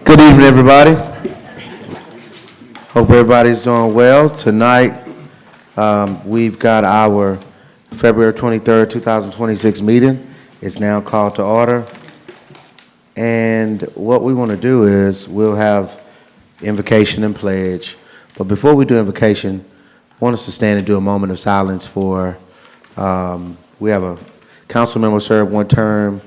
Good evening, everybody. Hope everybody's doing well. Tonight, we've got our February 23rd, 2026 meeting. It's now called to order. And what we want to do is we'll have invocation and pledge. But before we do invocation, I want us to stand and do a moment of silence for, we have a council member served one term,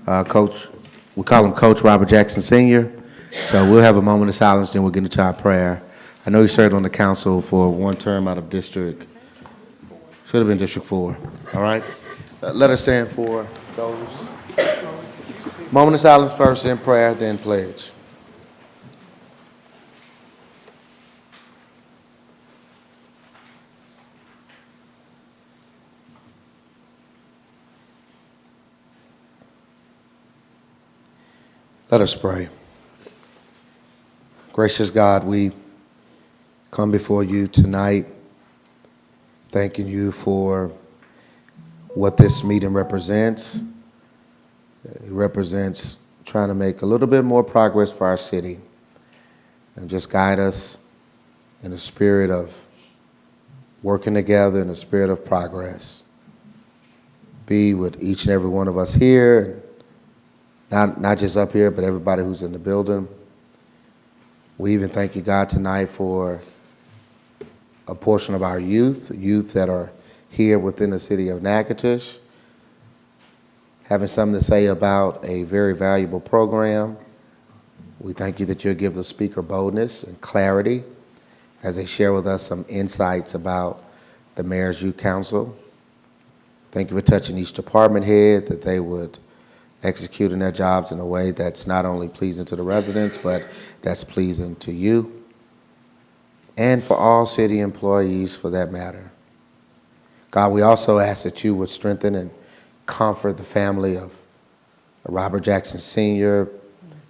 Coach, we call him Coach Robert Jackson Sr. So we'll have a moment of silence, then we'll get into our prayer. I know he served on the council for one term out of District, should have been District 4. All right? Let us stand for those. Moment of silence first, then prayer, then pledge. Let us pray. Gracious God, we come before you tonight, thanking you for what this meeting represents. It represents trying to make a little bit more progress for our city and just guide us in the spirit of working together, in the spirit of progress. Be with each and every one of us here, not just up here, but everybody who's in the building. We even thank you, God, tonight for a portion of our youth that are here within the city of Natchitoches, having something to say about a very valuable program. We thank you that you'll give the speaker boldness and clarity as they share with us some insights about the Mayor's Youth Council. Thank you for touching each department head, that they would executing their jobs in a way that's not only pleasing to the residents, but that's pleasing to you and for all city employees for that matter. God, we also ask that you would strengthen and comfort the family of Robert Jackson Sr.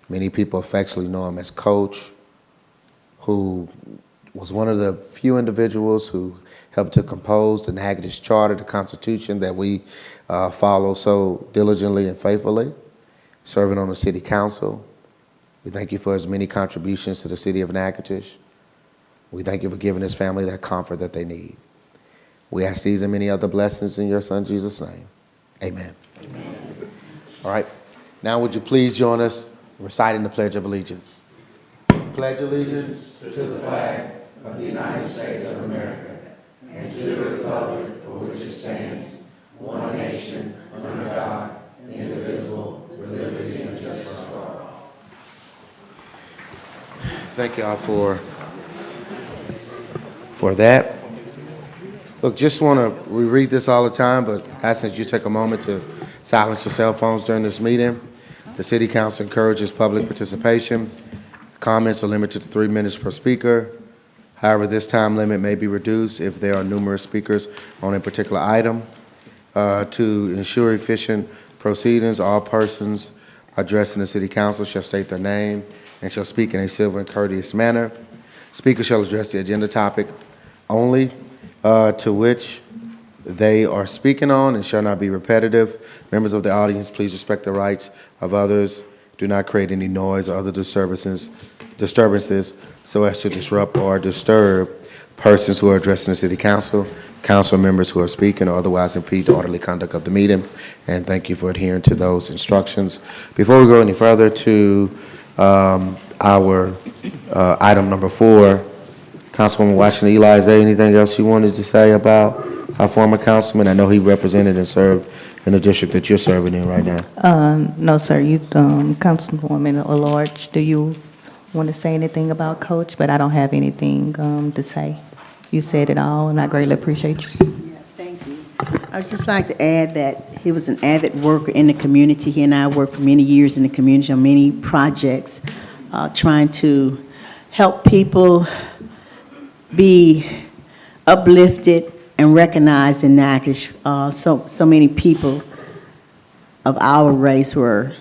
Many people affectionately know him as Coach, who was one of the few individuals who helped to compose the Natchitoches Charter, the Constitution that we follow so diligently and faithfully, serving on the city council. We thank you for his many contributions to the city of Natchitoches. We thank you for giving his family that comfort that they need. We ask these and many other blessings in your son, Jesus' name. Amen. Amen. All right. Now would you please join us reciting the Pledge of Allegiance. Pledge allegiance to the flag of the United States of America and to the republic for which it stands, one nation, under God, indivisible, with liberty and justice for all. Thank y'all for that. Look, just want to, we read this all the time, but ask that you take a moment to silence your cell phones during this meeting. The City Council encourages public participation. Comments are limited to 3 minutes per speaker. However, this time limit may be reduced if there are numerous speakers on a particular item. To ensure efficient proceedings, all persons addressing the City Council shall state their name and shall speak in a civil and courteous manner. Speakers shall address the agenda topic only to which they are speaking on and shall not be repetitive. Members of the audience, please respect the rights of others. Do not create any noise or other disturbances so as to disrupt or disturb persons who are addressing the City Council, council members who are speaking, or otherwise impede the orderly conduct of the meeting. And thank you for adhering to those instructions. Before we go any further to our item number 4, Councilwoman Washington Eli, is there anything else you wanted to say about our former councilman? I know he represented and served in the district that you're serving in right now. No, sir. You, Councilwoman at large, do you want to say anything about Coach? But I don't have anything to say. You said it all, and I greatly appreciate you. Yeah, thank you. I would just like to add that he was an avid worker in the community. He and I worked for many years in the community on many projects, trying to help people be uplifted and recognized in Natchitoches. So many people of our race were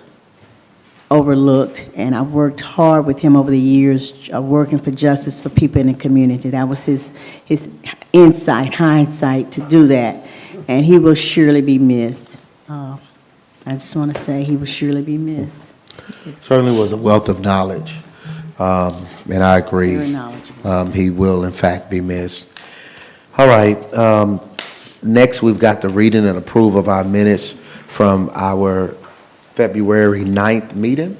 overlooked, and I worked hard with him over the years, working for justice for people in the community. That was his insight, hindsight to do that, and he will surely be missed. I just want to say he will surely be missed. Certainly was a wealth of knowledge, and I agree. Very knowledgeable. He will, in fact, be missed. All right. Next, we've got the reading and approval of our minutes from our February 9th meeting.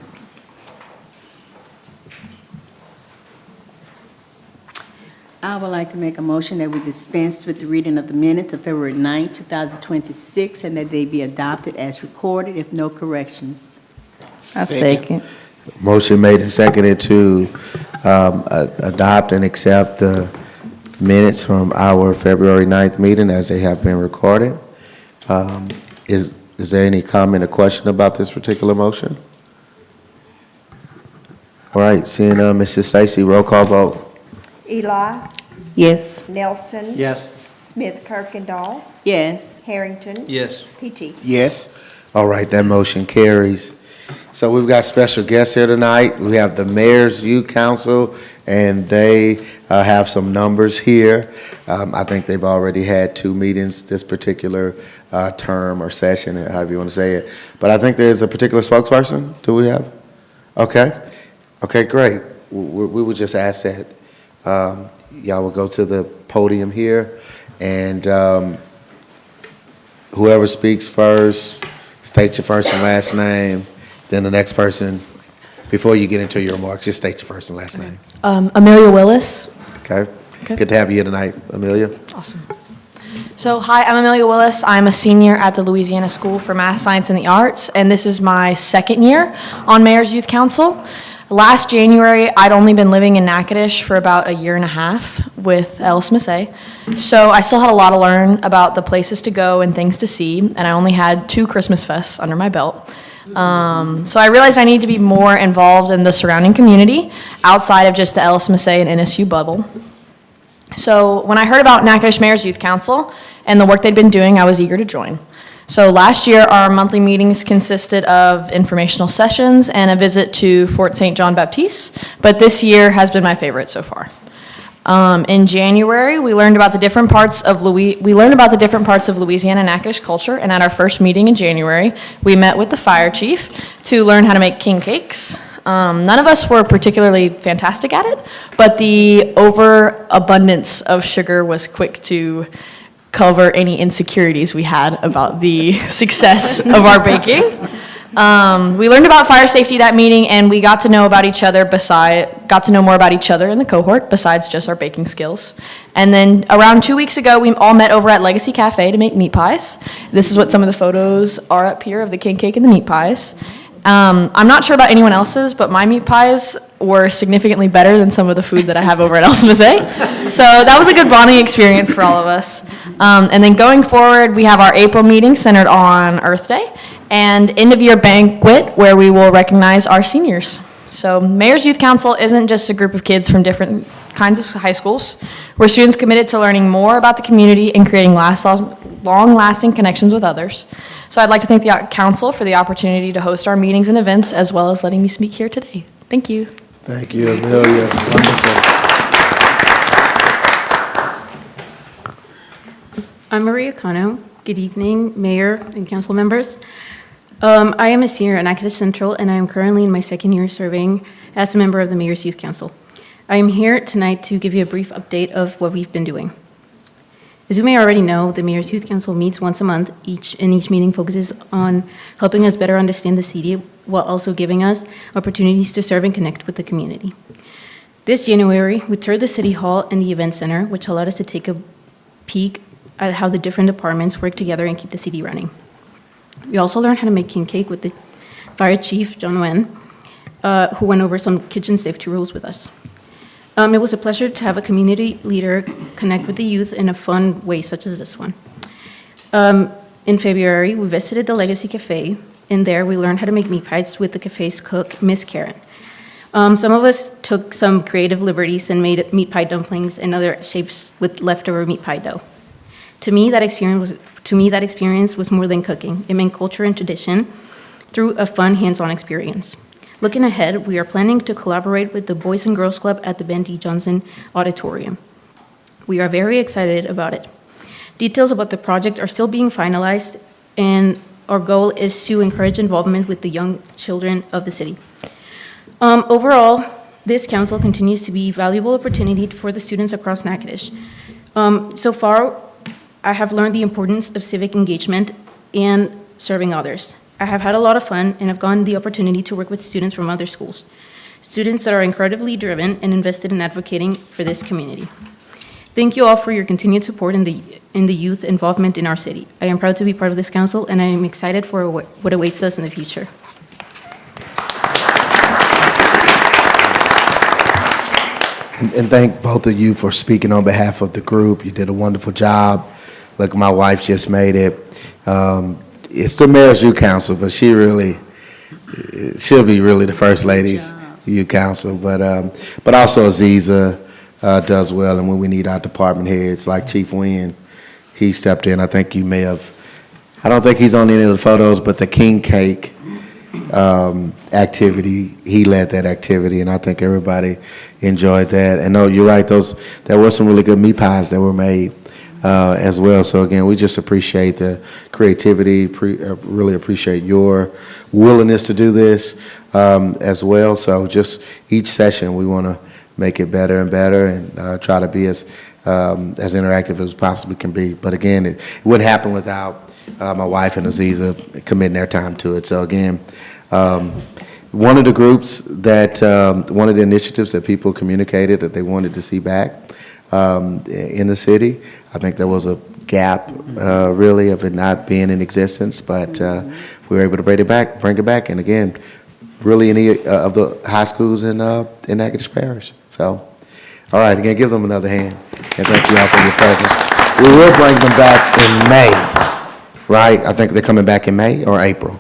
I would like to make a motion that we dispense with the reading of the minutes of February 9th, 2026, and that they be adopted as recorded if no corrections. I second. Motion made and seconded to adopt and accept the minutes from our February 9th meeting as they have been recorded. Is there any comment or question about this particular motion? All right, seeing Mrs. Stacy, roll call vote. Eli, Yes. Nelson. Yes. Smith Kirkendall, Yes. Harrington. Yes. PT. Yes. All right, that motion carries. So we've got special guests here tonight. We have the Mayor's Youth Council, and they have some numbers here. I think they've already had 2 meetings this particular term or session, however you want to say it. But I think there's a particular spokesperson. Do we have? Okay. Okay, great. We would just ask that y'all will go to the podium here, and whoever speaks first, state your first and last name. Then the next person, before you get into your remarks, just state your first and last name. Amelia Willis. Okay? Good to have you here tonight, Amelia. Awesome. So, hi, I'm Amelia Willis. I'm a senior at the Louisiana School for Math, Science, and the Arts, and this is my 2nd year on Mayor's Youth Council. Last January, I'd only been living in Natchitoches for about a year and a half with Ellis Massey. So I still had a lot to learn about the places to go and things to see, and I only had 2 Christmas fests under my belt. So I realized I need to be more involved in the surrounding community outside of just the Ellis Massey and NSU bubble. So when I heard about Natchitoches Mayor's Youth Council and the work they'd been doing, I was eager to join. So last year, our monthly meetings consisted of informational sessions and a visit to Fort St. John Baptiste, but this year has been my favorite so far. In January, we learned about the different parts of Louisiana Natchitoches culture, and at our first meeting in January, we met with the fire chief to learn how to make king cakes. None of us were particularly fantastic at it, but the overabundance of sugar was quick to cover any insecurities we had about the success of our baking. We learned about fire safety that meeting, and we got to know more about each other in the cohort besides just our baking skills. And then around 2 weeks ago, we all met over at Legacy Cafe to make meat pies. This is what some of the photos are up here of the king cake and the meat pies. I'm not sure about anyone else's, but my meat pies were significantly better than some of the food that I have over at Ellis Massey. So that was a good bonding experience for all of us. And then going forward, we have our April meeting centered on Earth Day and end-of-year banquet where we will recognize our seniors. So Mayor's Youth Council isn't just a group of kids from different kinds of high schools. We're students committed to learning more about the community and creating long-lasting connections with others. So I'd like to thank the council for the opportunity to host our meetings and events, as well as letting me speak here today. Thank you. Thank you, Amelia. Wonderful. I'm Maria Cano. Good evening, Mayor and council members. I am a senior at Natchitoches Central, and I am currently in my 2nd year serving as a member of the Mayor's Youth Council. I am here tonight to give you a brief update of what we've been doing. As you may already know, the Mayor's Youth Council meets once a month, and each meeting focuses on helping us better understand the city while also giving us opportunities to serve and connect with the community. This January, we toured the City Hall and the Event Center, which allowed us to take a peek at how the different departments work together and keep the city running. We also learned how to make king cake with the Fire Chief, John Wen, who went over some kitchen safety rules with us. It was a pleasure to have a community leader connect with the youth in a fun way such as this one. In February, we visited the Legacy Cafe. In there, we learned how to make meat pies with the cafe's cook, Miss Karen. Some of us took some creative liberties and made meat pie dumplings and other shapes with leftover meat pie dough. To me, that experience was more than cooking. It meant culture and tradition through a fun, hands-on experience. Looking ahead, we are planning to collaborate with the Boys and Girls Club at the Ben D. Johnson Auditorium. We are very excited about it. Details about the project are still being finalized, and our goal is to encourage involvement with the young children of the city. Overall, this council continues to be a valuable opportunity for the students across Natchitoches. So far, I have learned the importance of civic engagement and serving others. I have had a lot of fun and have gotten the opportunity to work with students from other schools, students that are incredibly driven and invested in advocating for this community. Thank you all for your continued support in the youth involvement in our city. I am proud to be part of this council, and I am excited for what awaits us in the future. And thank both of you for speaking on behalf of the group. You did a wonderful job. Look, my wife just made it. It's the Mayor's Youth Council, but she'll be really the First Lady's Youth Council. But also Aziza does well, and when we need our department heads, like Chief Wynn, he stepped in. I think you may have, I don't think he's on any of the photos, but the king cake activity, he led that activity, and I think everybody enjoyed that. And no, you're right, there were some really good meat pies that were made as well. So again, we just appreciate the creativity, really appreciate your willingness to do this as well. So just each session, we want to make it better and better, and try to be as interactive as possibly can be. But again, it wouldn't happen without my wife and Aziza committing their time to it. So again, one of the groups that, one of the initiatives that people communicated that they wanted to see back in the city, I think there was a gap really of it not being in existence, but we were able to bring it back, and again, really any of the high schools in Natchitoches Parish. So, all right, again, give them another hand, and thank you all for your presence. We will bring them back in May, right? I think they're coming back in May or April.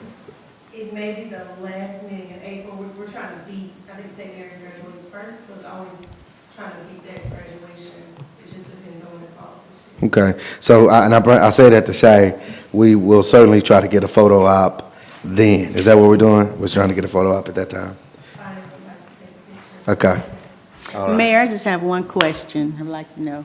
It may be the last meeting in April. We're trying to beat, I think St. Mary's graduates first, so it's always trying to beat that graduation. It just depends on when it falls this year. Okay, so I say that to say we will certainly try to get a photo op then. Is that what we're doing? We're trying to get a photo op at that time. Fine, if you'd like to take a picture. Okay. All right. Mayor, I just have one question I'd like to know.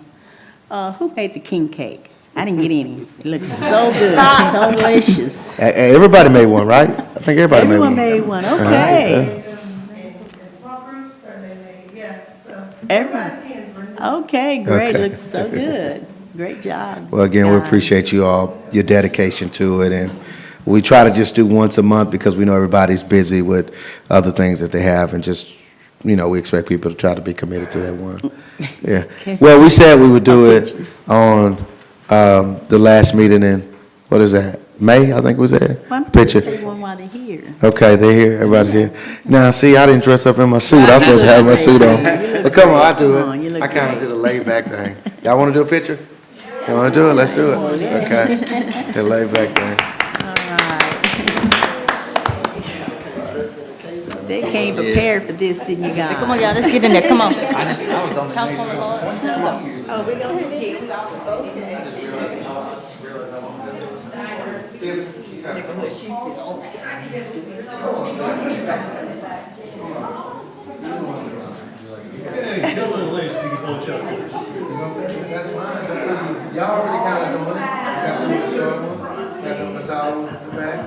Who made the king cake? I didn't get any. It looks so good, so delicious. Everybody made one, right? I think everybody Everyone made made one. one, okay. In small groups, or they may, yeah, so. Everyone. Everybody's hands were. Okay, great, Okay. looks so good. Great job. Well, again, we guys. appreciate you all, your dedication to it, and we try to just do once a month because we know everybody's busy with other things that they have, and just, we expect people to try to be committed to that one. Yeah. Well, we said we would do it on the last meeting in, what is that, May, I think was there? Why don't you Picture. take one while they're here? Okay, they're here, everybody's here. Now, see, I didn't dress up in my suit. I'm supposed to have my suit on. But come on, I do Come on, you it. look I kind of great. did a laid back thing. Y'all want to do a picture? You want to do it? Let's do it. Okay. The laid back thing. They came prepared for this, didn't you guys? Come on, y'all, let's get in there, come on. Councilwoman Lord, let's go. That's fine. Y'all already kind of doing it. Got some of the short ones. Got some of the tall ones in the back.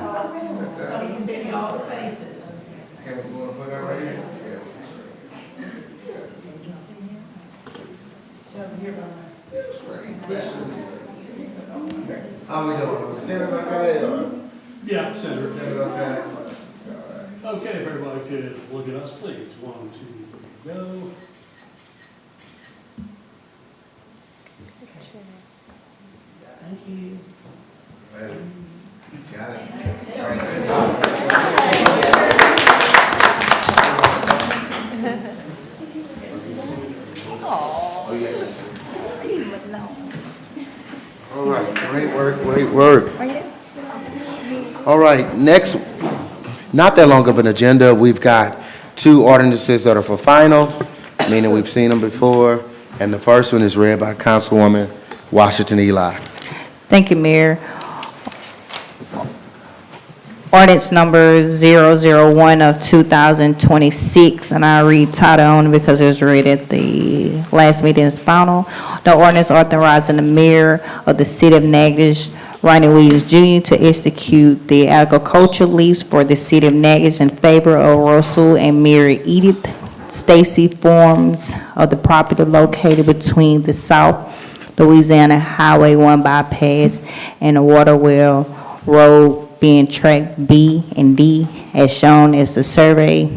So you can see all the faces. Okay, we want to put her right here? How we doing? We sitting okay or? Yeah, Senator. Sitting okay? Okay, if everybody could look at us, please. 1, 2, 3, go. All right, great work, great work. All right, next, not that long of an agenda. We've got 2 ordinances that are for final, meaning we've seen them before, and the first one is read by Councilwoman Washington Eli. Thank you, Mayor. Ordinance number 001 of 2026, and I read title only because it was read at the last meeting as final. The ordinance authorizing the mayor of the city of Natchitoches, Ronnie Williams Jr., to execute the agricultural lease for the city of Natchitoches in favor of Russell and Mary Edith Stacy Farms of the property located between the South Louisiana Highway 1 bypass and the Waterwell Road, being track B and D as shown as the survey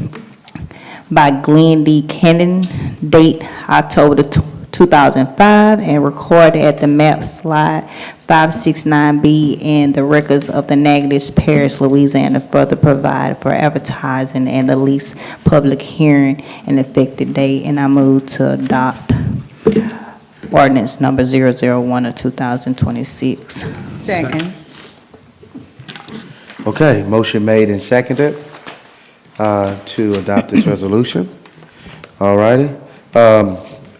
by Glenn D. Kennan, date October 2005, and recorded at the map slide 569B in the records of the Natchitoches Parish, Louisiana, further provided for advertising and the lease public hearing and effective date. And I move to adopt ordinance number 001 of 2026. Second. Okay, motion made and seconded to adopt this resolution. All righty.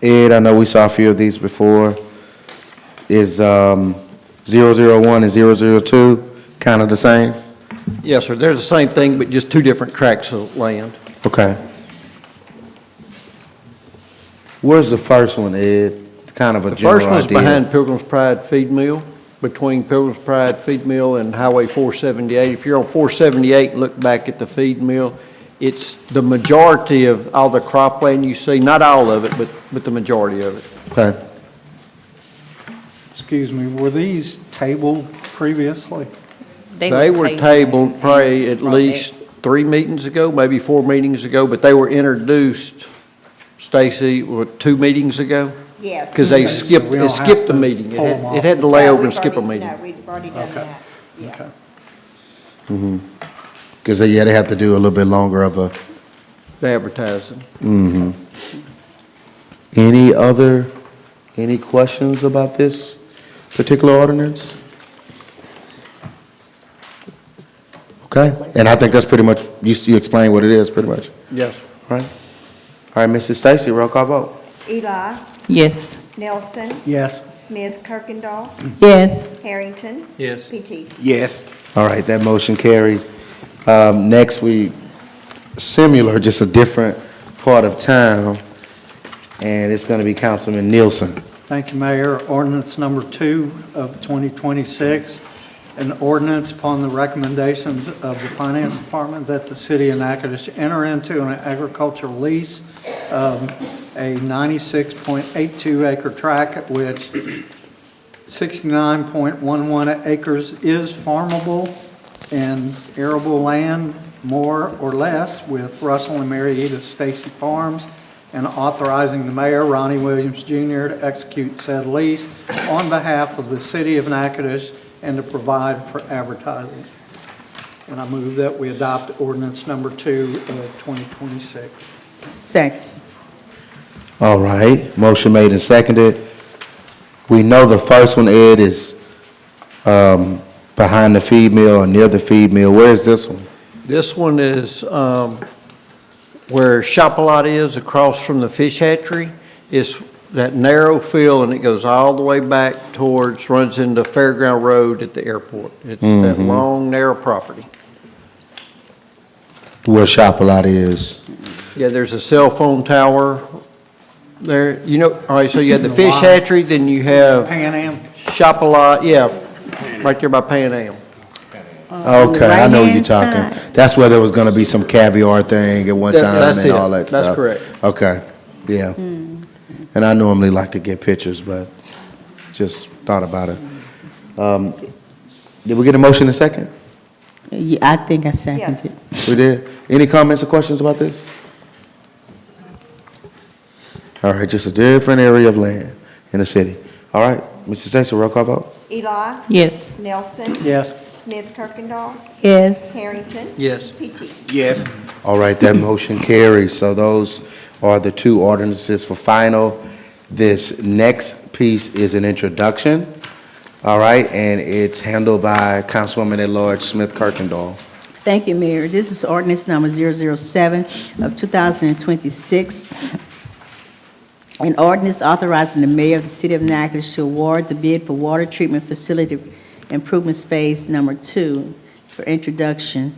Ed, I know we saw a few of these before. Is 001 and 002 kind of the same? Yes, sir. They're the same thing, but just 2 different tracts of land. Okay. Where's the first one, Ed? Kind of a The general first one's idea. behind Pilgrim's Pride Feed Mill, between Pilgrim's Pride Feed Mill and Highway 478. If you're on 478 and look back at the feed mill, it's the majority of all the cropland you see, not all of it, but the majority of it. Okay. Excuse me, were these tabled previously? They were tabled probably at least 3 meetings ago, maybe 4 meetings ago, but they were introduced, Stacy, 2 meetings ago? Yes. Because they Okay, so skipped, we it don't skipped have the to meeting. pull them off It had to the lay No, over and we've skip a already- meeting. No, we've already done Okay. that. Yeah. Okay. Because they have to do a little bit longer of a, The advertising. any questions about this particular ordinance? Okay, and I think that's pretty much, you explained what it is, pretty much. Yes. All right. All right, Mrs. Stacy, roll call vote. Eli, Yes. Nelson, Yes. Smith, Kirkendall, Yes. Harrington. Yes. Pettit. Yes. All right, that motion carries. Next, similar, just a different part of town, and it's going to be Councilman Nielsen. Thank you, Mayor. Ordinance number 2 of 2026, an ordinance upon the recommendations of the Finance Department that the city of Natchitoches enter into an agricultural lease of a 96.82 acre tract, at which 69.11 acres is farmable and arable land, more or less, with Russell and Mary Edith Stacy Farms, and authorizing the mayor, Ronnie Williams Jr., to execute said lease on behalf of the city of Natchitoches and to provide for advertising. And I move that we adopt ordinance number 2 of 2026. Second. All right, motion made and seconded. We know the first one, Ed, is behind the feed mill or near the feed mill. Where is this one? This one is where Shop-A-Lot is, across from the fish hatchery. It's that narrow field, and it goes all the way back towards, runs into Fairground Road at the airport. It's that long, narrow property. Where Shop-A-Lot is. Yeah, there's a cell phone tower there. You know, all right, so you have the fish hatchery, then you have Pan Am? Shop-A-Lot, yeah, right there by Pan Am. Okay, I know what you're right-hand talking. side. That's where there was going to be some caviar thing at one time That's and it. all that stuff. That's correct. Okay, yeah. And I normally like to get pictures, but just thought about it. Did we get a motion in a second? Yeah, I think I seconded Yes. it. We did. Any comments or questions about this? All right, just a different area of land in the city. All right, Mrs. Stacy, roll call vote? Eli, Yes. Nelson, Yes. Smith Kirkendall, Yes. Harrington, Yes. PT. Yes. All right, that motion carries. So those are the two ordinances for final. This next piece is an introduction, all right, and it's handled by Councilwoman at Large Smith Kirkendall. Thank you, Mayor. This is ordinance number 007 of 2026. An ordinance authorizing the mayor of the city of Natchitoches to award the bid for water treatment facility improvements phase number 2. It's for introduction.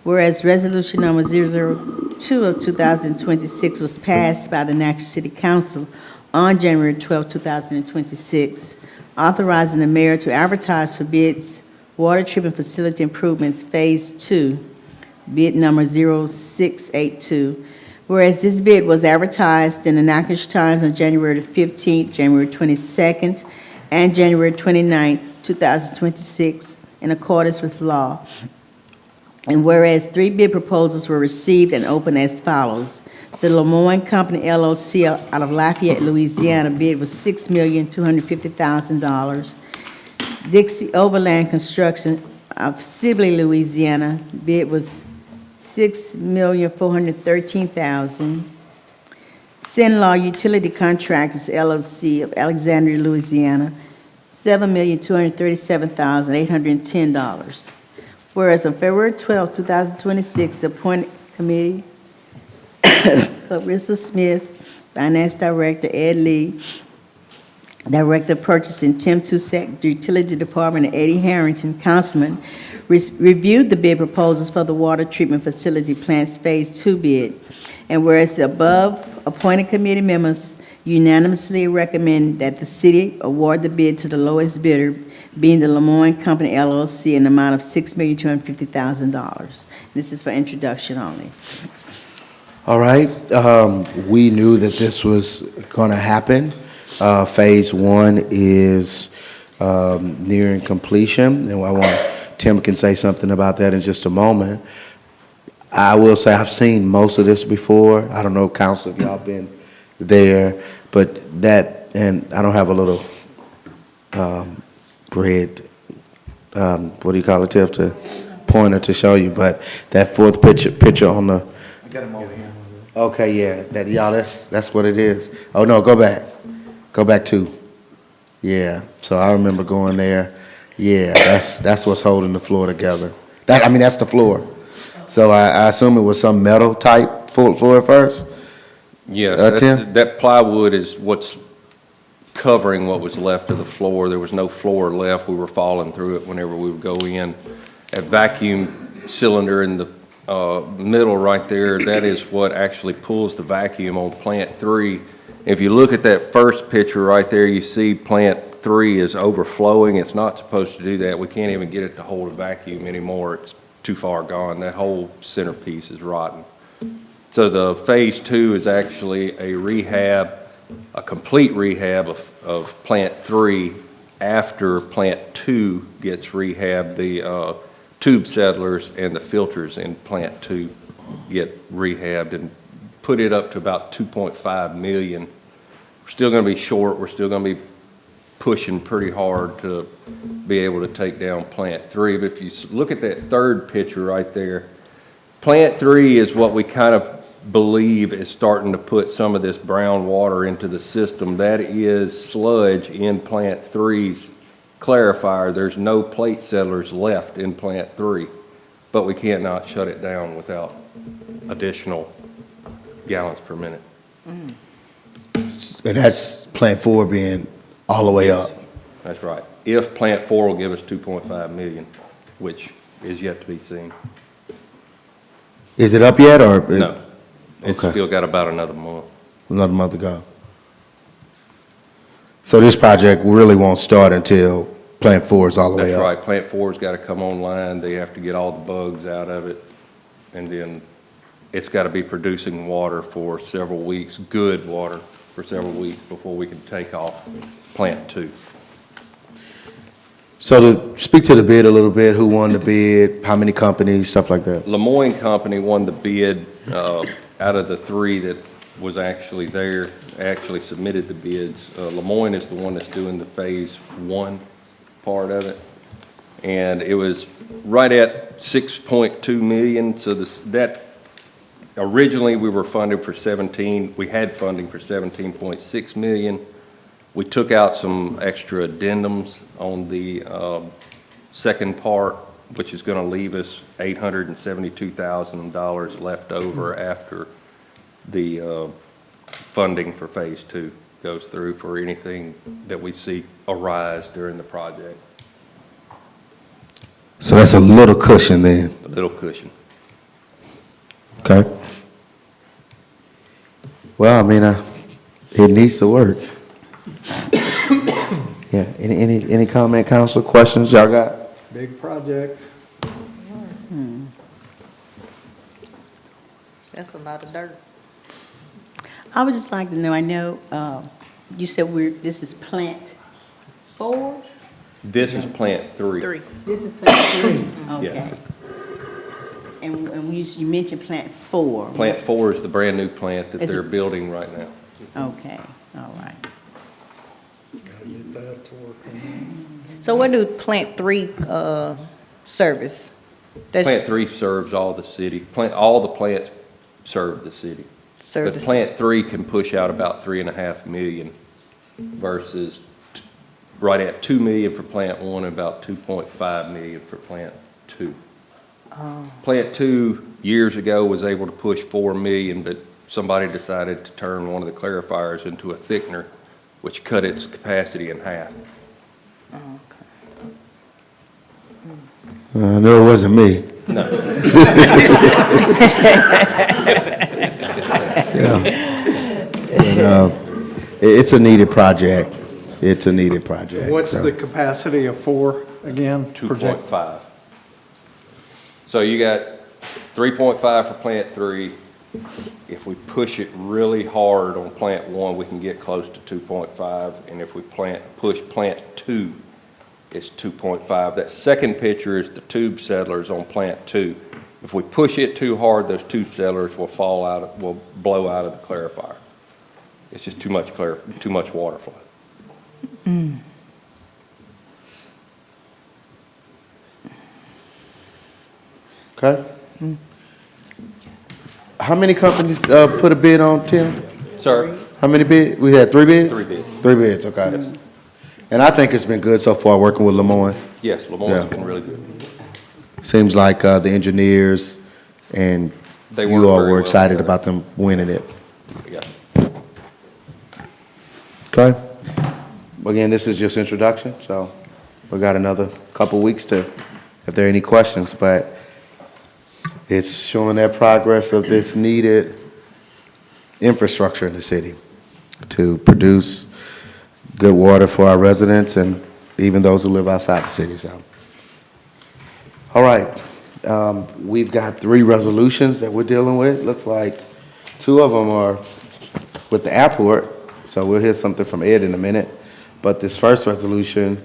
Whereas resolution number 002 of 2026 was passed by the Natchitoches City Council on January 12, 2026, authorizing the mayor to advertise for bids water treatment facility improvements phase 2, bid number 0682. Whereas this bid was advertised in the Natchitoches Times on January the 15th, January 22nd, and January 29th, 2026, in accordance with law. And whereas 3 bid proposals were received and opened as follows. The Lemoyne Company LLC out of Lafayette, Louisiana, bid was $6,250,000. Dixie Overland Construction of Sibley, Louisiana, bid was $6,413,000. Sinlaw Utility Contractors LLC of Alexandria, Louisiana, $7,237,810. Whereas on February 12, 2026, the appointed committee, Clarissa Smith, Finance Director Ed Lee, Director of Purchasing Tim Tusek, the Utility Department, and Eddie Harrington, Councilman, reviewed the bid proposals for the water treatment facility plants Phase 2 bid. And whereas the above appointed committee members unanimously recommend that the city award the bid to the lowest bidder, being the Lemoyne Company LLC, in the amount of $6,250,000. This is for introduction only. All right, we knew that this was going to happen. Phase 1 is nearing completion, and I want Tim can say something about that in just a moment. I will say I've seen most of this before. I don't know, council, if y'all been there, but that, and I don't have a little grid, what do you call it, Tiff, to pointer to show you, but that fourth picture on the. I got him over here. Okay, yeah, that, y'all, that's what it is. Oh, no, go back. Go back 2. Yeah, so I remember going there. Yeah, that's what's holding the floor together. That's the floor. So I assume it was some metal type floor at first? Yes, Tim? that plywood is what's covering what was left of the floor. There was no floor left. We were falling through it whenever we would go in. A vacuum cylinder in the middle right there, that is what actually pulls the vacuum on plant 3. If you look at that first picture right there, you see plant 3 is overflowing. It's not supposed to do that. We can't even get it to hold a vacuum anymore. It's too far gone. That whole centerpiece is rotten. So the phase 2 is actually a rehab, a complete rehab of plant 3 after plant 2 gets rehabbed. The tube settlers and the filters in plant 2 get rehabbed and put it up to about 2.5 million. We're still going to be short. We're still going to be pushing pretty hard to be able to take down plant 3. But if you look at that third picture right there, plant 3 is what we kind of believe is starting to put some of this brown water into the system. That is sludge in plant 3's clarifier. There's no plate settlers left in plant 3, but we can't not shut it down without additional gallons per minute. And that's plant 4 being all the way up. That's right. If plant 4 will give us 2.5 million, which is yet to be seen. Is it up yet, or? No, it's Okay. still got about another month. Another month ago. So this project really won't start until plant 4 is all the way That's up? right. Plant 4's got to come online. They have to get all the bugs out of it. And then it's got to be producing water for several weeks, good water for several weeks before we can take off plant 2. So to speak to the bid a little bit, who won the bid, how many companies, stuff like that? Lemoyne Company won the bid out of the 3 that was actually there, actually submitted the bids. Lemoyne is the one that's doing the Phase 1 part of it. And it was right at 6.2 million, so that, originally we were funded for 17, we had funding for 17.6 million. We took out some extra addendums on the second part, which is going to leave us $872,000 left over after the funding for Phase 2 goes through for anything that we see arise during the project. So that's a little cushion then, A little cushion. okay? Well, I mean, it needs to work. Yeah, any comment, council, questions y'all got? Big project. That's a lot of dirt. I would just like to know, I know, you said this is plant 4? This is Plant 3. This is plant 3, okay. Yeah. And you mentioned plant 4. Plant 4 is the brand-new plant that Is it- they're building right now. Okay, all right. Gotta get that to work on. So what do Plant 3 service? That's Plant 3 serves all the city. All the plants serve the city. serve But the- Plant 3 can push out about 3.5 million versus right at 2 million for Plant 1 and about 2.5 million for Plant 2. Plant 2 years ago was able to push 4 million, but somebody decided to turn one of the clarifiers into a thickener, which cut its capacity in half. No, it wasn't me. No. It's a needed project. It's a needed project. What's so. the capacity of 4 again? 2.5. So you got 3.5 for Plant 3. If we push it really hard on Plant 1, we can get close to 2.5. And if we push Plant 2, it's 2.5. That second picture is the tube settlers on Plant 2. If we push it too hard, those tube settlers will will blow out of the clarifier. It's just too much water flow. Okay. How many companies put a bid on, Tim? Sir? How many bid? We had 3 bids? 3 bids. 3 bids, okay. And I think it's been good so far working with Lemoyne. Yes, Lemoyne's Yeah. been really good. Seems like the engineers and They work you all very were well excited together. about them winning it. Yeah. Okay. Again, this is just introduction, so we got another couple weeks to, if there are any questions, but it's showing that progress of this needed infrastructure in the city to produce good water for our residents and even those who live outside the city, so. All right, we've got 3 resolutions that we're dealing with. Looks like 2 of them are with the airport, so we'll hear something from Ed in a minute. But this first resolution,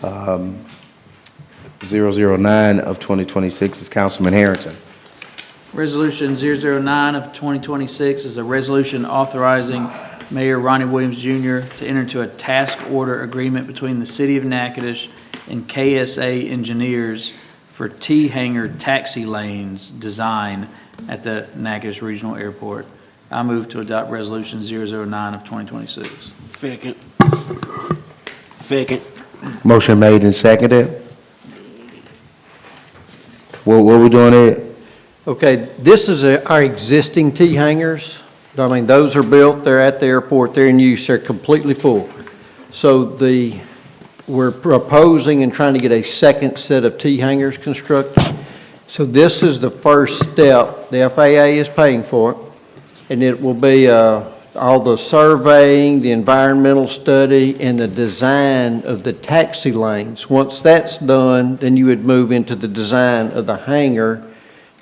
009 of 2026, is Councilman Harrington. Resolution 009 of 2026 is a resolution authorizing Mayor Ronnie Williams Jr. to enter into a task order agreement between the City of Natchitoches and KSA Engineers for T-hanger taxi lanes design at the Natchitoches Regional Airport. I move to adopt Resolution 009 of 2026. Second. Second. Motion made and seconded. What we doing, Ed? Okay, this is our existing T-hangers. I mean, those are built, they're at the airport, they're in use, they're completely full. So we're proposing and trying to get a second set of T-hangers constructed. So this is the first step. The FAA is paying for it, and it will be all the surveying, the environmental study, and the design of the taxi lanes. Once that's done, then you would move into the design of the hangar,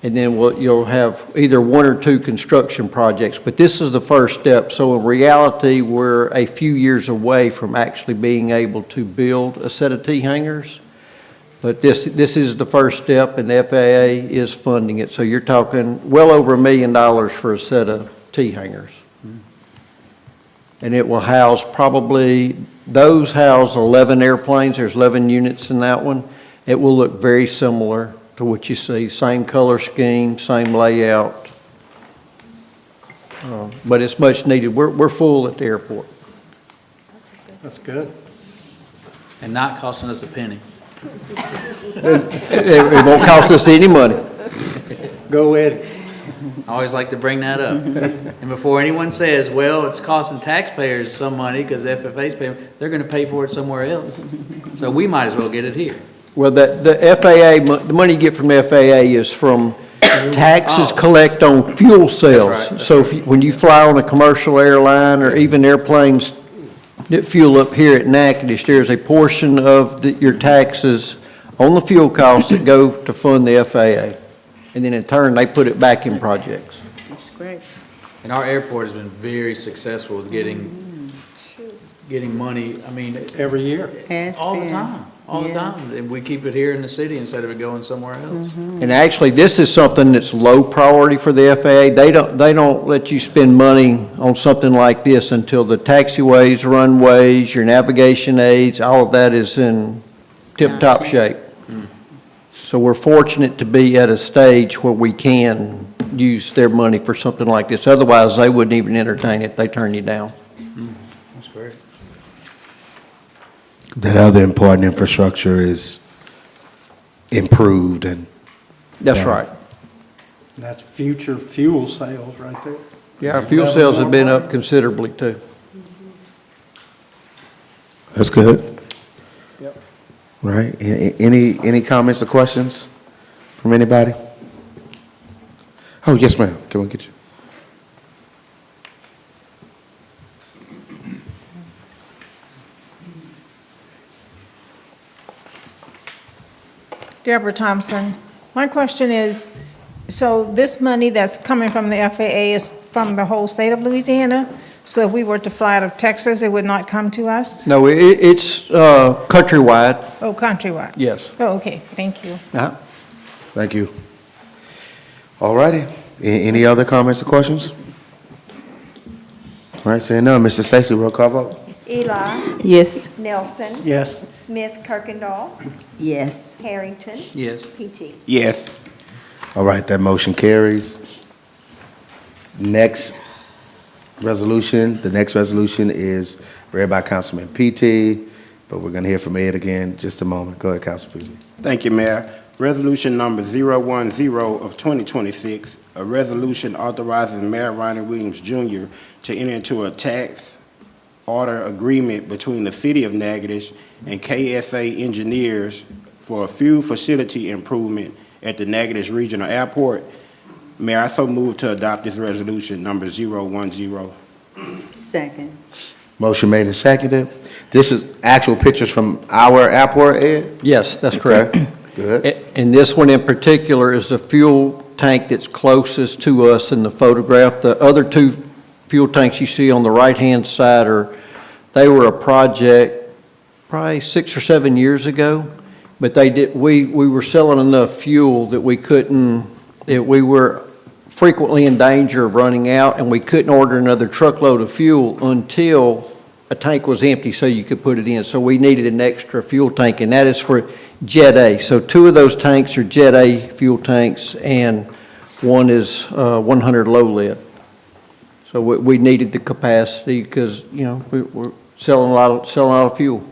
and then you'll have either 1 or 2 construction projects. But this is the first step. So in reality, we're a few years away from actually being able to build a set of T-hangars. But this is the first step, and the FAA is funding it. So you're talking well over $1 million for a set of T-hangers. And it will house those house 11 airplanes. There's 11 units in that one. It will look very similar to what you see, same color scheme, same layout. But it's much needed. We're full at the airport. That's good. And not costing us a penny. It won't cost us any money. Go ahead. I always like to bring that up. And before anyone says, well, it's costing taxpayers some money because FFA's paying, they're going to pay for it somewhere else. So we might as well get it here. Well, the FAA, the money you get from FAA is from taxes collect on fuel sales. That's right. So when you fly on a commercial airline or even airplanes that fuel up here at Natchitoches, there's a portion of your taxes on the fuel costs that go to fund the FAA. And then in turn, they put it back in projects. That's great. And our airport has been very successful with getting money, I mean, Every year. Has all the been. time, all the Yeah. time. And we keep it here in the city instead of it going somewhere else. And actually, this is something that's low priority for the FAA. They don't let you spend money on something like this until the taxiways, runways, your navigation aids, all of that is in tip-top shape. So we're fortunate to be at a stage where we can use their money for something like this. Otherwise, they wouldn't even entertain it. They turn you down. That's great. That other important infrastructure is improved and. That's Yeah. right. That's future fuel sales right there. Yeah, our fuel sales have been up considerably too. That's good. Yep. Right? Any comments or questions from anybody? Oh, yes, ma'am. Can we get you? Deborah Thompson. My question is, so this money that's coming from the FAA is from the whole state of Louisiana? So if we were to fly out of Texas, it would not come to us? No, it's countrywide, Oh, countrywide? yes. Oh, okay, thank you. Uh-huh. Thank you. All righty. Any other comments or questions? All right, saying none. Mr. Stacy, roll call vote. Eli, Yes. Nelson, Yes. Smith, Kirkendall, Yes. Harrington, Yes. PT. Yes. All right, that motion carries. Next resolution, the next resolution is read by Councilman PT, but we're going to hear from Ed again in just a moment. Go ahead, Councilman PT. Thank you, Mayor. Resolution number 010 of 2026, a resolution authorizing Mayor Ronnie Williams Jr. to enter into a tax order agreement between the City of Natchitoches and KSA Engineers for a fuel facility improvement at the Natchitoches Regional Airport. Mayor, I so move to adopt this resolution number 010. Second. Motion made and seconded. This is actual pictures from our airport, Ed? Yes, that's correct. Okay, good. And this one in particular is the fuel tank that's closest to us in the photograph. The other two fuel tanks you see on the right-hand side they were a project probably 6 or 7 years ago, but we were selling enough fuel that we were frequently in danger of running out, and we couldn't order another truckload of fuel until a tank was empty so you could put it in. So we needed an extra fuel tank, and that is for Jet A. So 2 of those tanks are Jet A fuel tanks, and one is 100 low lead. So we needed the capacity because, we're selling a lot of fuel.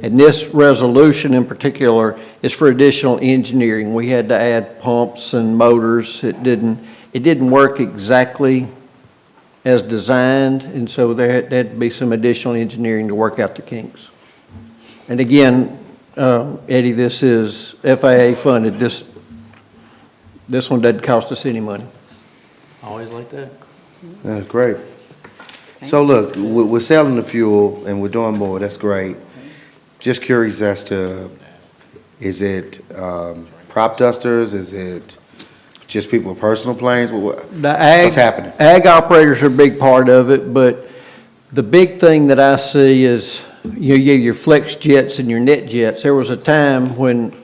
And this resolution in particular is for additional engineering. We had to add pumps and motors. It didn't work exactly as designed, and so there had to be some additional engineering to work out the kinks. And again, Eddie, this is FAA funded. This one doesn't cost us any money. Always like that. That's great. So look, we're selling the fuel and we're doing more. That's great. Just curious as to, is it prop dusters? Is it just people with personal planes? What's happening? Ag operators are a big part of it, but the big thing that I see is your flex jets and your net jets. There was a time when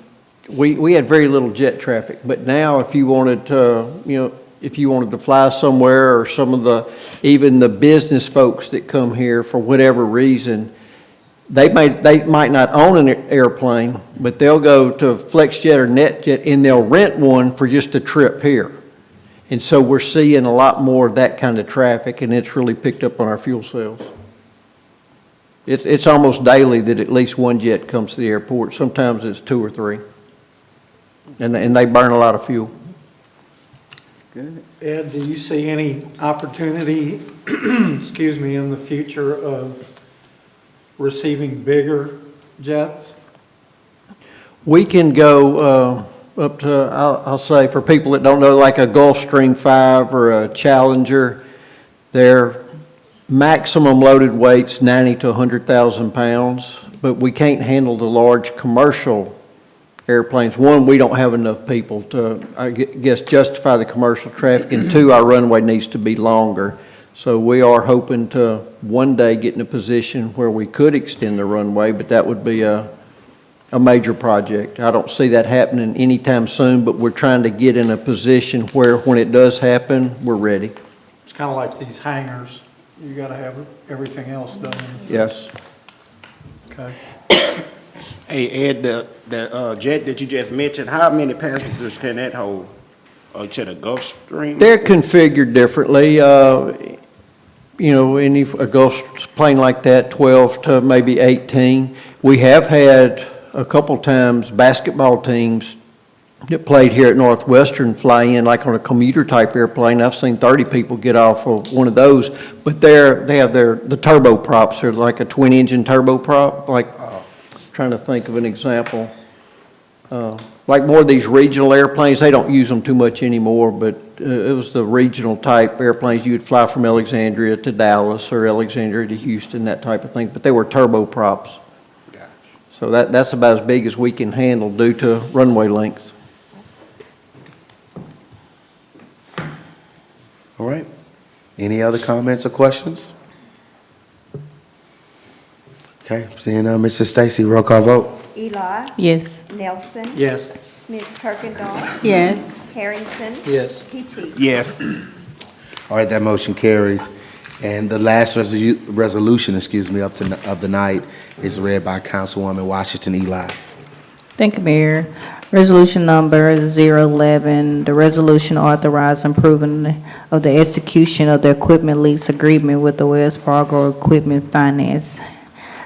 we had very little jet traffic, but now if you wanted to, if you wanted to fly somewhere, or some of the, even the business folks that come here for whatever reason, they might not own an airplane, but they'll go to FlexJet or NetJet and they'll rent one for just a trip here. And so we're seeing a lot more of that kind of traffic, and it's really picked up on our fuel sales. It's almost daily that at least one jet comes to the airport. Sometimes it's 2 or 3. And they burn a lot of fuel. That's good. Ed, do you see any opportunity, excuse me, in the future of receiving bigger jets? We can go up to, I'll say, for people that don't know, like a Gulfstream 5 or a Challenger, their maximum loaded weight's 90 to 100,000 pounds, but we can't handle the large commercial airplanes. One, we don't have enough people to, I guess, justify the commercial traffic, and 2, our runway needs to be longer. So we are hoping to one day get in a position where we could extend the runway, but that would be a major project. I don't see that happening anytime soon, but we're trying to get in a position where when it does happen, we're ready. It's kind of like these hangars. You got to have everything else done. Yes. Okay. Hey, Ed, the jet that you just mentioned, how many passengers can that hold? Or to the Gulfstream? They're configured differently. You know, a Gulf plane like that, 12 to maybe 18. We have had a couple times basketball teams that played here at Northwestern fly in like on a commuter type airplane. I've seen 30 people get off of one of those, but they have the turboprops. They're like a twin engine turboprop, like trying to think of an example. Like more of these regional airplanes, they don't use them too much anymore, but it was the regional type airplanes. You would fly from Alexandria to Dallas or Alexandria to Houston, that type of thing, but they were turboprops. So that's about as big as we can handle due to runway length. All right. Any other comments or questions? Okay, seeing Mrs. Stacy, roll call vote. Eli. Yes. Nelson. Yes. Smith Kirkendall. Yes. Harrington. Yes. Petey. Yes. All right, that motion carries. And the last resolution, of the night is read by Councilwoman Washington Eli. Thank you, Mayor. Resolution number 011, the resolution authorizing approving of the execution of the equipment lease agreement with the Wells Fargo Equipment Finance,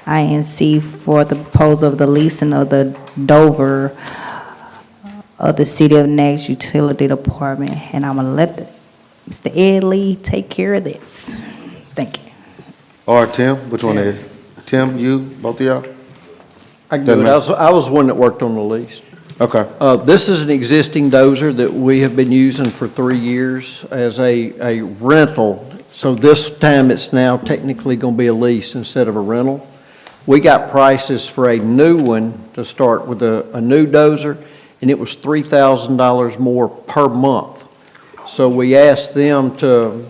INC, for the proposal of the leasing of the Dover of the City of Natchez Utility Department. And I'm going to let Mr. Ed Lee take care of this. Thank you. Or Tim, which one is it? Tim, you, both of y'all? I can do it. I was the one that worked on the lease. Okay. This is an existing dozer that we have been using for 3 years as a rental. So this time it's now technically going to be a lease instead of a rental. We got prices for a new one to start with a new dozer, and it was $3,000 more per month. So we asked them to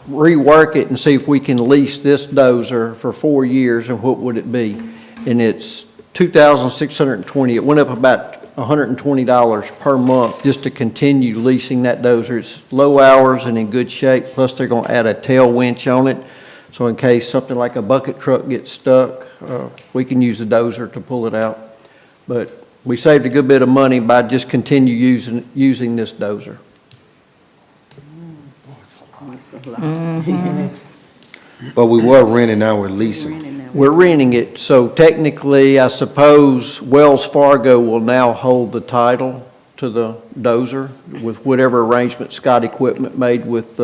rework it and see if we can lease this dozer for 4 years, and what would it be? And it's $2,620. It went up about $120 per month just to continue leasing that dozer. It's low hours and in good shape, plus they're going to add a tail winch on it. So in case something like a bucket truck gets stuck, we can use the dozer to pull it out. But we saved a good bit of money by just continue using this dozer. But we were renting, now we're leasing. We're renting it, so technically, I suppose Wells Fargo will now hold the title to the dozer with whatever arrangement Scott Equipment made with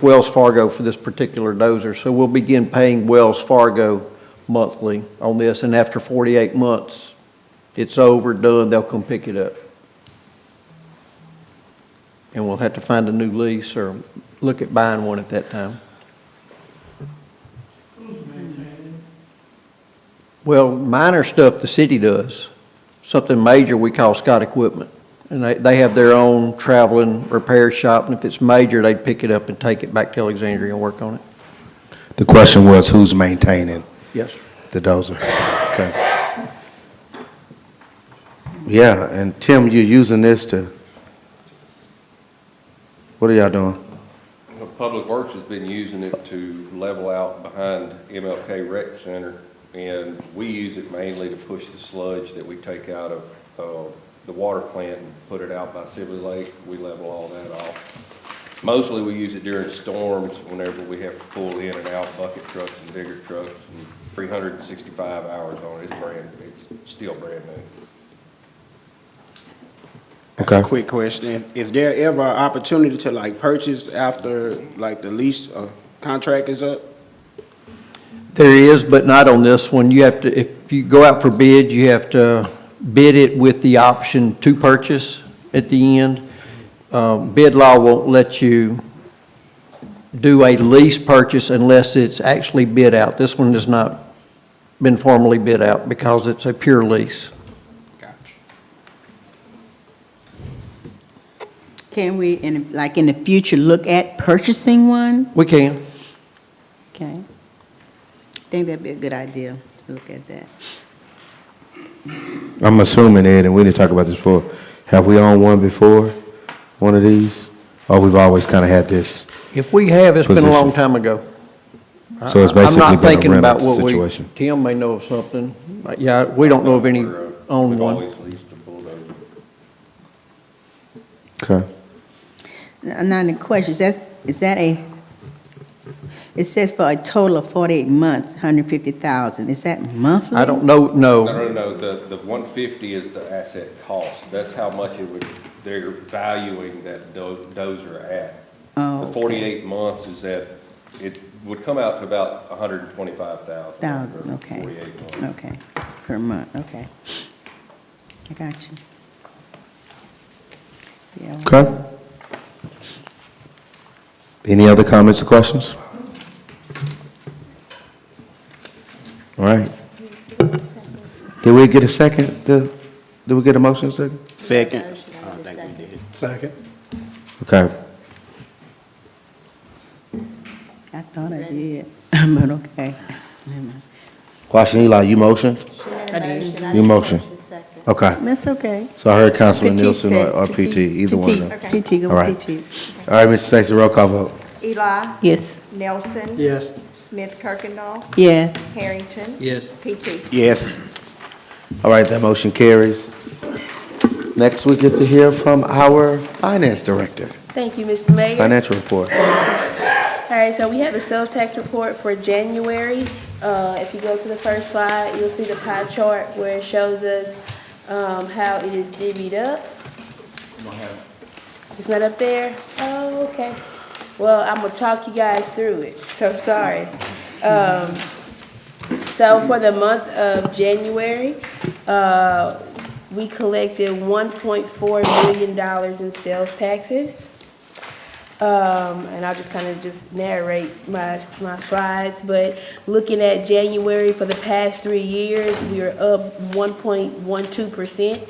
Wells Fargo for this particular dozer. So we'll begin paying Wells Fargo monthly on this, and after 48 months, it's over, done, they'll come pick it up. And we'll have to find a new lease or look at buying one at that time. Well, minor stuff the city does. Something major we call Scott Equipment. And they have their own traveling repair shop, and if it's major, they'd pick it up and take it back to Alexandria and work on it. The question was, who's maintaining Yes. the dozer? Okay. Yeah, and Tim, you're using this to What are y'all doing? You know, Public Works has been using it to level out behind MLK Rec Center, and we use it mainly to push the sludge that we take out of the water plant and put it out by Sibley Lake. We level all that off. Mostly we use it during storms whenever we have to pull in and out bucket trucks and digger trucks, and 365 hours on it. It's still brand new. Okay. Quick question, is there ever an opportunity to like purchase after like the lease contract is up? There is, but not on this one. You have to, if you go out for bid, you have to bid it with the option to purchase at the end. Bid law won't let you do a lease purchase unless it's actually bid out. This one has not been formally bid out because it's a pure lease. Can we, in the future, look at purchasing one? We can. Okay. I think that'd be a good idea to look at that. I'm assuming, Ed, and we didn't talk about this before, have we owned one before, one of these? Or we've always kind of had this? If we have, it's been a long Position. time ago. So it's basically I'm not been a thinking about rental what we, situation. Tim may know of something. Yeah, we don't know of any owned We've one. always leased a bulldozer. Okay. Now, the question, is that a, it says for a total of 48 months, 150,000. Is that monthly? I don't know, no. No. The 150 is the asset cost. That's how much they're valuing that dozer at. Oh, The 48 months is that, it would come out to about 125,000. Thousand, okay. 48 months. Okay, per month, okay. I got you. Yeah. Okay. Any other comments or questions? All right. Did we get a second? Did we get a motion second? Second. I think we did. Second. Okay. I thought I did, but okay. Never mind. Washington Eli, you motioned? I did. You motion. Okay. That's okay. So I heard Councilman PT Nielsen or said- PT, either one of them. PT, go All right. PT. All right, Mr. Stacy, roll call vote. Eli, Yes. Nelson. Yes. Smith Kirkendall. Yes. Harrington. Yes. PT. Yes. All right, that motion carries. Next, we get to hear from our finance director, Thank you, Mr. Mayor. financial report. All right, so we have the sales tax report for January. If you go to the first slide, you'll see the pie chart where it shows us how it is divvied up. It's not up there? Oh, okay. Well, I'm gonna talk you guys through it, so sorry. So for the month of January, we collected $1.4 million in sales taxes. And I'll just kind of just narrate my slides, but looking at January for the past 3 years, we are up 1.12%,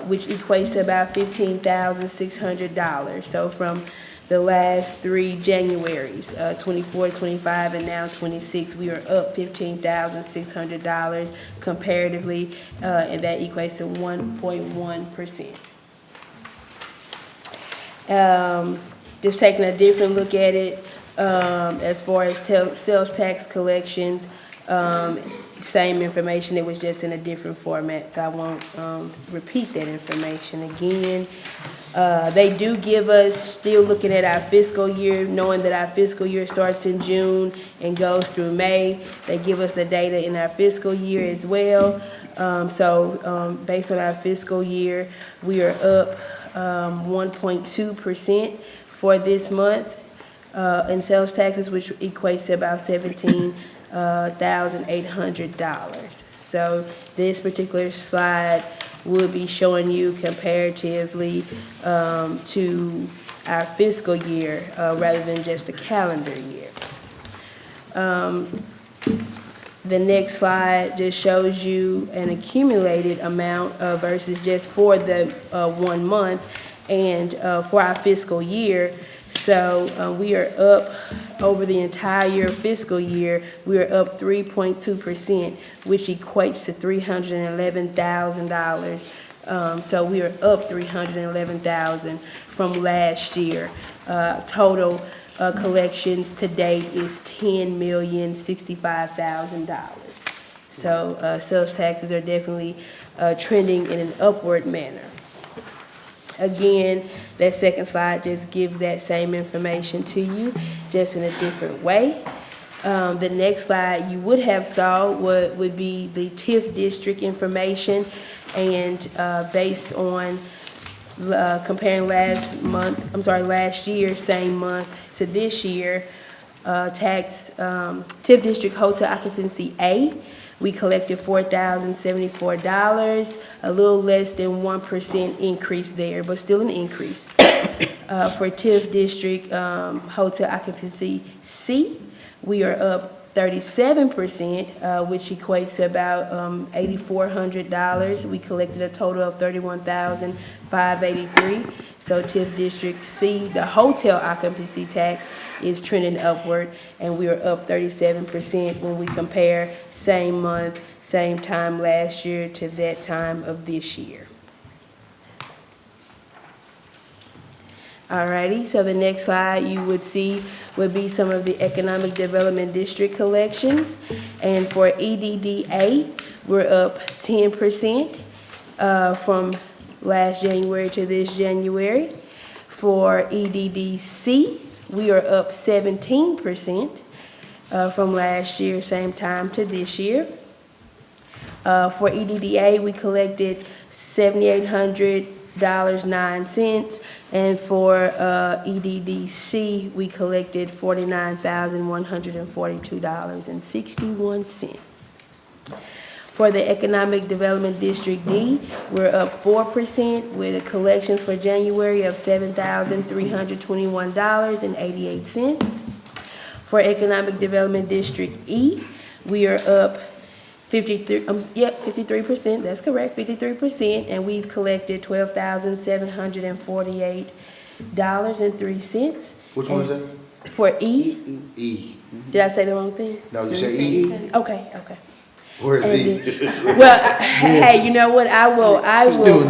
which equates to about $15,600. So from the last 3 Januaries, 24, 25, and now 26, we are up $15,600 comparatively, and that equates to 1.1%. Just taking a different look at it, as far as sales tax collections, same information, it was just in a different format, so I won't repeat that information again. They do give us, still looking at our fiscal year, knowing that our fiscal year starts in June and goes through May, they give us the data in our fiscal year as well. So based on our fiscal year, we are up 1.2% for this month in sales taxes, which equates to about $17,800. So this particular slide will be showing you comparatively to our fiscal year rather than just the calendar year. The next slide just shows you an accumulated amount versus just for the 1 month and for our fiscal year. So we are up over the entire fiscal year, we are up 3.2%, which equates to $311,000. So we are up $311,000 from last year. Total collections to date is $10,065,000. So sales taxes are definitely trending in an upward manner. Again, that second slide just gives that same information to you, just in a different way. The next slide you would have saw would be the TIF district information, and based on comparing last year, same month to this year, TIF district hotel occupancy A, we collected $4,074, a little less than 1% increase there, but still an increase. For TIF district hotel occupancy C, we are up 37%, which equates to about $8,400. We collected a total of $31,583. So TIF District C, the hotel occupancy tax, is trending upward, and we are up 37% when we compare same month, same time last year to that time of this year. Alrighty, so the next slide you would see would be some of the Economic Development District collections. And for EDDA, we're up 10% from last January to this January. For EDDC, we are up 17% from last year, same time to this year. For EDDA, we collected $7,800.09, and for EDDC, we collected $49,142.61. For the Economic Development District D, we're up 4% with the collections for January of $7,321.88. For Economic Development District E, we are up 53%, that's correct, 53%, and we've collected $12,748.03. Which one is that? For E? E. Did I say the wrong thing? No, you said E. Okay. Where is E? Well, hey, you know what? I will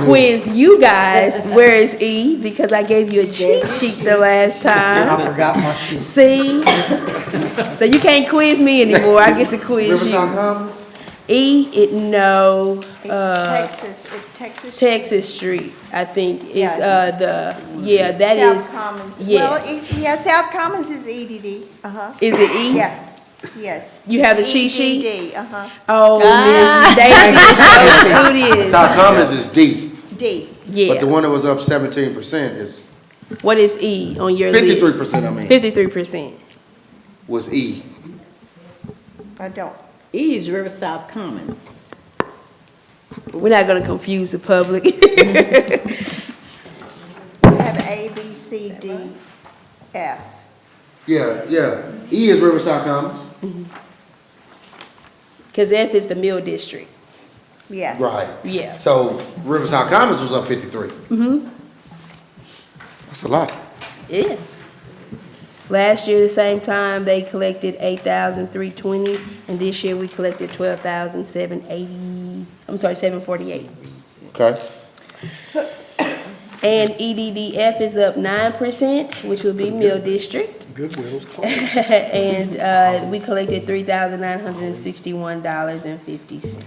quiz you guys. Where is E? Because I gave you a cheat sheet the last time. I forgot my sheet. See? So you can't quiz me anymore. I get to quiz Riverside you. Commons? Texas Street, I think, is Yeah, that South is, Commons. yeah. Well, South Commons is EDD, Is it E? Yeah, yes. You have the It's cheat sheet? EDD, Oh, Miss Stacy is so studious. South Commons is D, D. but Yeah. the one that was up 17% is, What is E on your list? 53%, I mean. 53%. was E. I don't. E is Riverside Commons. We're not gonna confuse the public. We have A, B, C, D, F. Yeah. E is Riverside Commons. Cause F is the Mill District. Yes. Right. Yeah. So Riverside Commons was up 53. That's a lot. Yeah. Last year, the same time, they collected $8,320, and this year we collected $12,748. Okay. And EDDF is up 9%, which would be Mill District. Goodwill's closed. And we collected $3,961.50.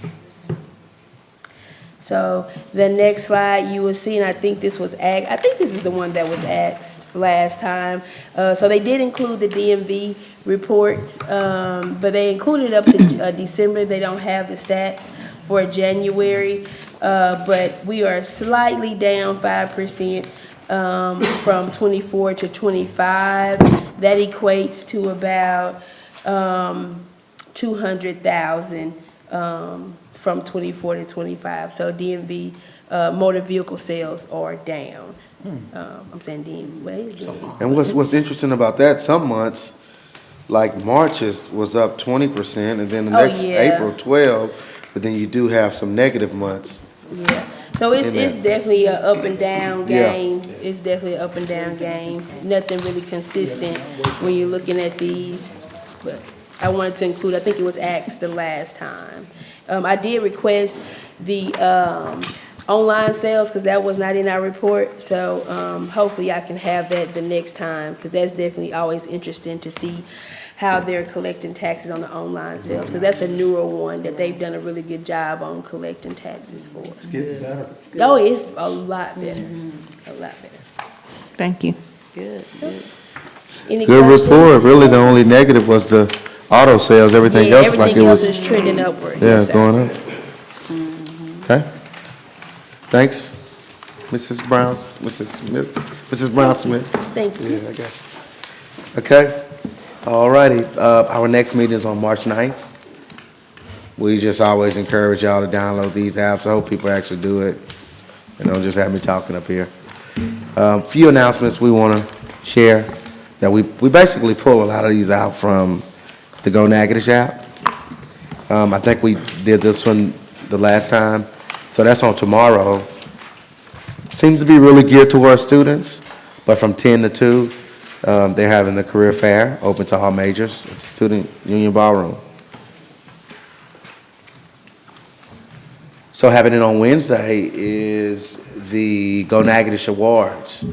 So the next slide you will see, and I think this was I think this is the one that was asked last time. So they did include the DMV reports, but they included up to December. They don't have the stats for January, but we are slightly down 5% from 24 to 25. That equates to about 200,000. From 24 to 25. So DMV motor vehicle sales are down. I'm saying DMV. What is DMV? And what's interesting about that, some months, like March was up 20%, and then the next April 12%, but then you do have some negative months. Yeah. So it's definitely an up and down game. Yeah. It's definitely an up and down game. Nothing really consistent when you're looking at these. But I wanted to include, I think it was asked the last time. I did request the online sales, because that was not in our report. So hopefully I can have that the next time, because that's definitely always interesting to see how they're collecting taxes on the online sales, because that's a newer one that they've done a really good job on collecting taxes for. Oh, it's a lot better, a lot better. Thank you. Good. Any Good questions? report. Really, the only negative was the auto sales. Everything Yeah, else, like it everything else was, is trending upward. yeah, Yes, sir. going up. Okay. Thanks, Mrs. Brown, Mrs. Smith, Mrs. Brown Smith. Thank you. Yeah, I got you. Okay. All righty. Our next meeting is on March 9th. We just always encourage y'all to download these apps. I hope people actually do it and don't just have me talking up here. Few announcements we want to share that we basically pull a lot of these out from the Go Natchitoches app. I think we did this one the last time, so that's on tomorrow. Seems to be really geared to our students, but from 10 to 2, they're having the career fair, open to all majors, at the Student Union Ballroom. So having it on Wednesday is the Go Natchitoches Awards.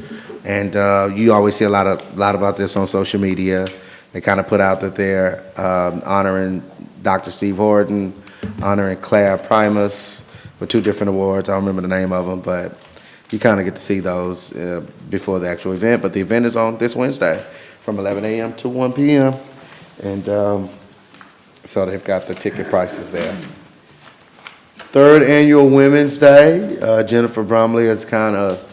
And you always see a lot about this on social media. They kind of put out that they're honoring Dr. Steve Horton, honoring Claire Primus with 2 different awards. I don't remember the name of them, but you kind of get to see those before the actual event. But the event is on this Wednesday from 11 a.m. to 1 p.m. And so they've got the ticket prices there. 3rd Annual Women's Day. Jennifer Brumley has kind of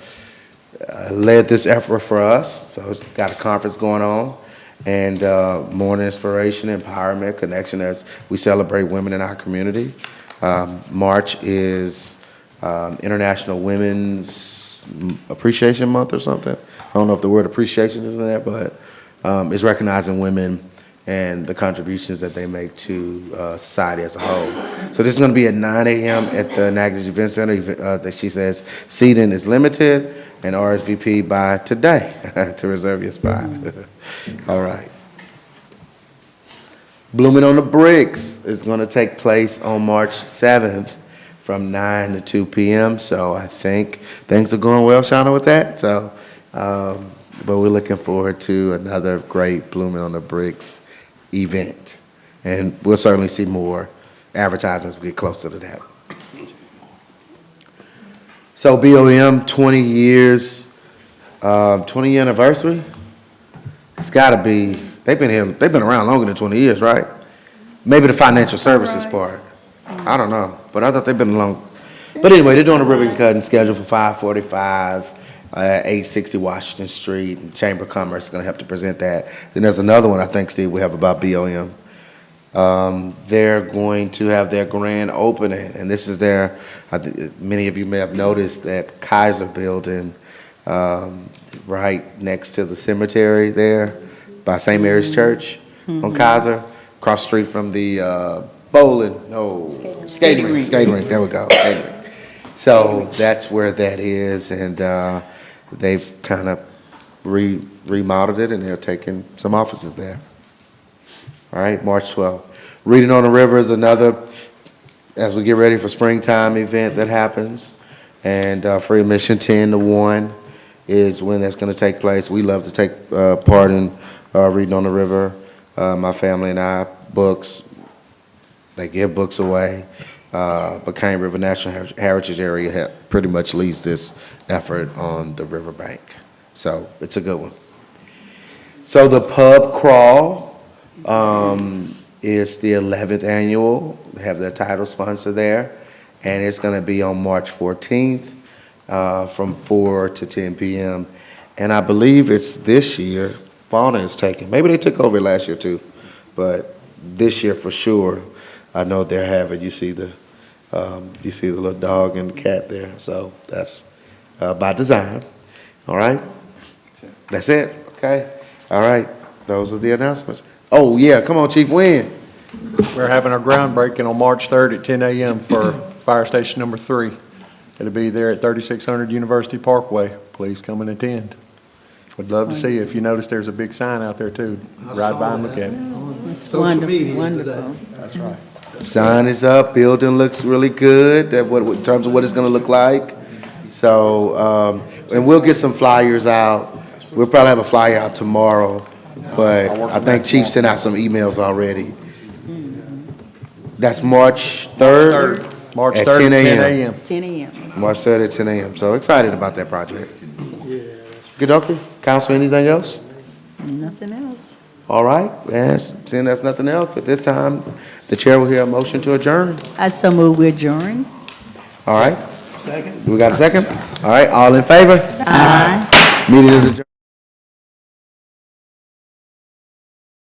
led this effort for us. So it's got a conference going on, and morning inspiration, empowerment, connection as we celebrate women in our community. March is International Women's Appreciation Month or something. I don't know if the word appreciation is in there, but it's recognizing women and the contributions that they make to society as a whole. So this is going to be at 9 a.m. at the Natchitoches Event Center. That she says seating is limited, and RSVP by today to reserve your spot. All right. Blooming on the Bricks is going to take place on March 7th from 9 to 2 p.m. So I think things are going well, Shauna, with that. So, but we're looking forward to another great Blooming on the Bricks event. And we'll certainly see more advertising as we get closer to that. So BOM, 20 years, 20 year anniversary. It's got to be, they've been around longer than 20 years, right? Maybe the financial services part. I don't know, but I thought they've been long. But anyway, they're doing a ribbon cutting schedule for 545. 860 Washington Street, and Chamber of Commerce is going to have to present that. Then there's another one I think, Steve, we have about BOM. They're going to have their grand opening, and this is their, many of you may have noticed that Kaiser building right next to the cemetery there by St. Mary's Church on Kaiser, across the street from the skating rink, there we go, skating rink. So that's where that is, and they've kind of remodeled it, and they're taking some offices there. All right, March 12th. Reading on the River is another, as we get ready for springtime event that happens, and free admission 10 to 1 is when that's going to take place. We love to take part in Reading on the River. My family and I, books, they give books away. But Cane River National Heritage Area pretty much leads this effort on the riverbank. So it's a good one. So the pub crawl is the 11th annual. They have their title sponsor there. And it's going to be on March 14th from 4 to 10 p.m. And I believe it's this year, Fauna is taking. Maybe they took over last year too. But this year for sure, I know they're having, you see the little dog and the cat there. So that's by design. All right? That's it. Okay. All right. Those are the announcements. Oh, yeah. Come on, Chief Wynn. We're having our groundbreaking on March 3rd at 10 a.m. for Fire Station Number 3. It'll be there at 3600 University Parkway. Please come and attend. Would love to see you. If you notice, there's a big sign out there, too. Ride by and look at it. It's wonderful, wonderful. That's right. Sign is up, building looks really good, that what, in terms of what it's gonna look like. So, and we'll get some flyers out. We'll probably have a flyer out tomorrow, but I think Chief sent out some emails already. That's March 3rd? March At 3rd 10 at 10 a.m. a.m. 10 a.m. March 3rd at 10 a.m. So excited about that project. Good, okay. Council, anything else? Nothing else. All right, yes, seeing there's nothing else, at this time, the chair will hear a motion to adjourn. I so move we adjourn. All right? Second. We got a second? All right, all in favor? Aye. Meeting is adjourned.